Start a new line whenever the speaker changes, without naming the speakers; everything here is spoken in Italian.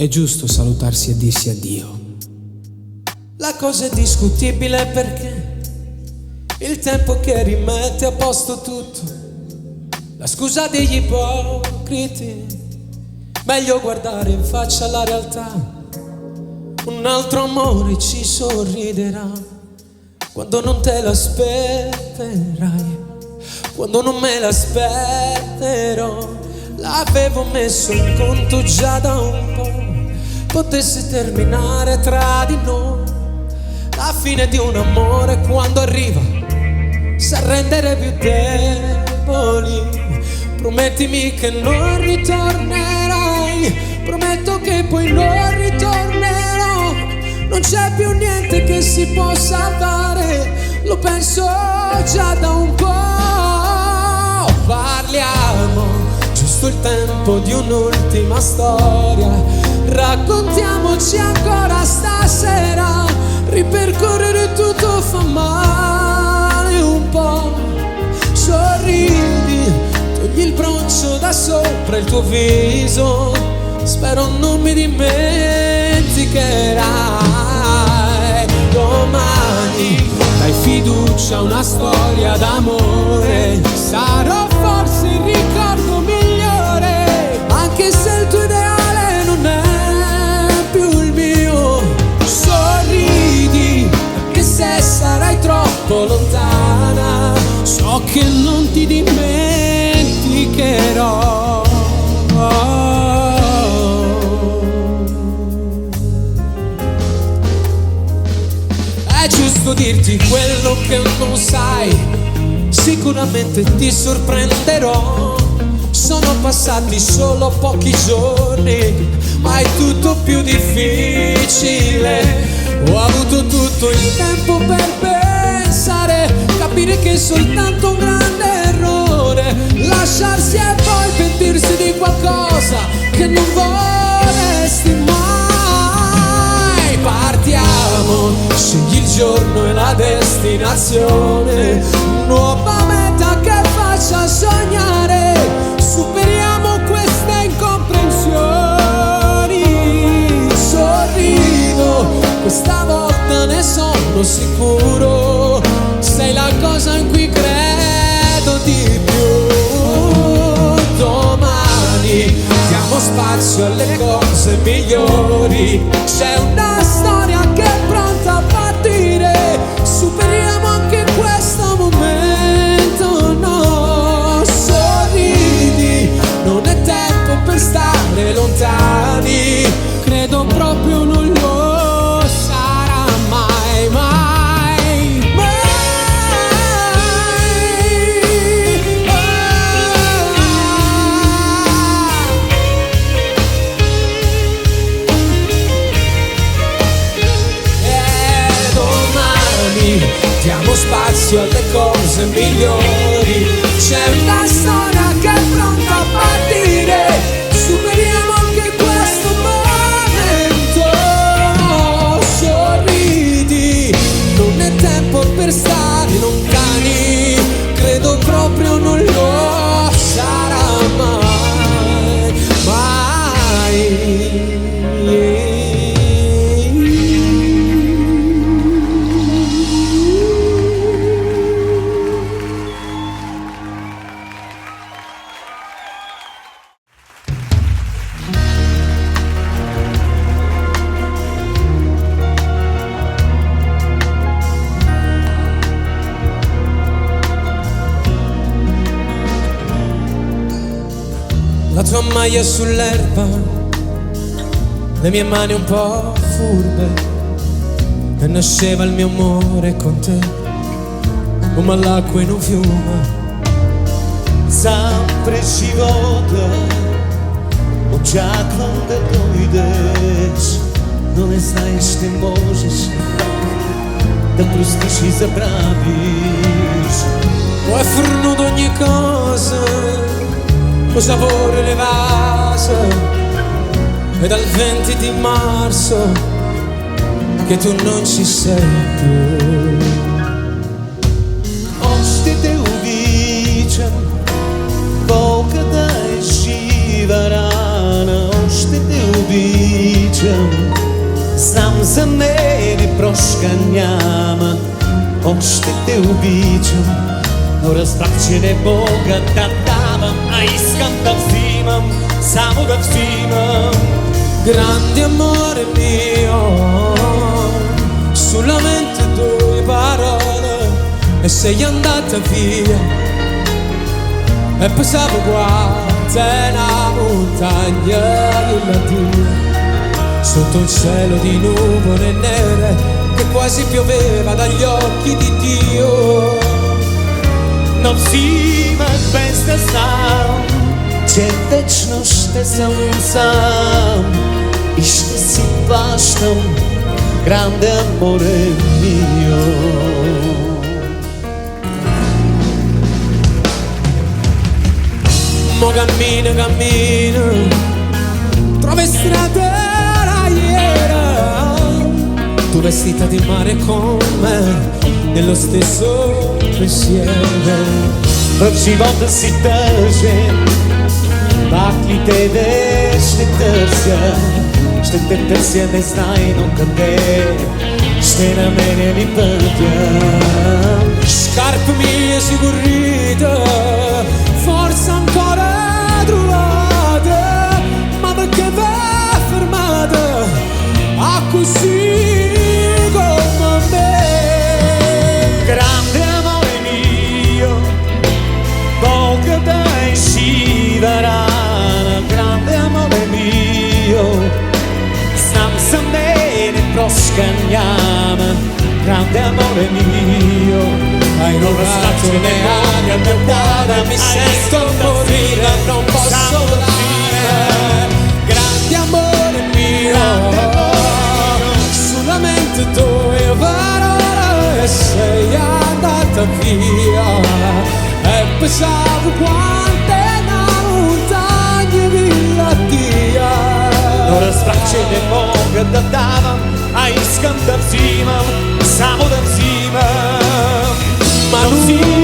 È giusto salutarsi e dirsi addio.
La cosa è discutibile perché il tempo che rimette a posto tutto, la scusa degli ipocriti. Meglio guardare in faccia la realtà. Un altro amore ci sorriderà quando non te l'aspetterai, quando non me l'aspetterò. L'avevo messo in conto già da un po', potesse terminare tra di noi. La fine di un amore quando arriva sa rendere più deboli. Promettimi che non ritornerai, prometto che poi non ritornerò. Non c'è più niente che si possa fare, lo penso già da un po'. Parliamo, giusto il tempo di un'ultima storia. Raccontiamoci ancora stasera. Ripercorrere tutto fa male un po'. Sorridi, togli il broncio da sopra il tuo viso. Spero non mi dimenticherai. Domani dai fiducia a una storia d'amore. Sarò forse il ricordo migliore, anche se il tuo ideale non è più il mio. Sorridi, anche se sarai troppo lontana, so che non ti dimenticherò. È giusto dirti quello che non sai, sicuramente ti sorprenderò. Sono passati solo pochi giorni, ma è tutto più difficile. Ho avuto tutto il tempo per pensare, capire che è soltanto un grande errore lasciarsi e poi pentirsi di qualcosa che non vorresti mai. Partiamo, scegli il giorno e la destinazione, nuova meta che faccia sognare. Superiamo queste incomprensioni. Sorrido, questa volta ne sono sicuro. Sei la cosa in cui credo di più. Domani diamo spazio alle cose migliori. C'è una storia che è pronta a partire. Superiamo anche questo momento, no. Sorridi, non è tempo per stare lontani. Credo proprio non lo sarà mai, mai, mai. Domani diamo spazio alle cose migliori. C'è una storia che è pronta a partire. Superiamo anche questo momento. Sorridi, non è tempo per stare lontani. Credo proprio non lo sarà mai, mai. La tua maglia sull'erba, le mie mani un po' furbe, e nasceva il mio amore con te, come l'acqua in un fiume.
Sempre si vota, o già quando doides, non estais temosas, da trustici bravis.
O è fornuto ogni cosa, lo sapore le vase, e dal 20 di marzo che tu non ci sei più.
Osti te uvice, poca da scivarana, osti te uvice. se mene proškanjama Oštite ubiđam No razpraćene Boga da davam A iskam da vzimam Samo da vzimam
Grande amore mio, solamente due parole e sei andata via e pensavo guarda una montagna di Dio sotto il cielo di nuvole nere che quasi pioveva dagli occhi di Dio.
No vzima bez da znam Če večnost te sam I što si paštam Grande amore mio
Mo cammino, cammino Trovo strade tu vestita di mare con me nello stesso pensiero
Prvi vod si tržim Bakli te večne trsja Ще те търся незнайно къде Ще на мене ми пътя
Scarpe mie sicurite Forse ancora trovate Ma perché v'è fermata A così come me
Grande amore mio Poca da scivarana Grande amore mio Znam se mene proškanjama Grande amore mio
Hai rubato le ali al mio cuore Mi sento morire, non posso volare Grande amore mio Solamente tue parole E sei andata via E pensavo quante montagne Villa
No razpraćene Boga da davam A iskam da vzimam Samo da vzimam
Ma non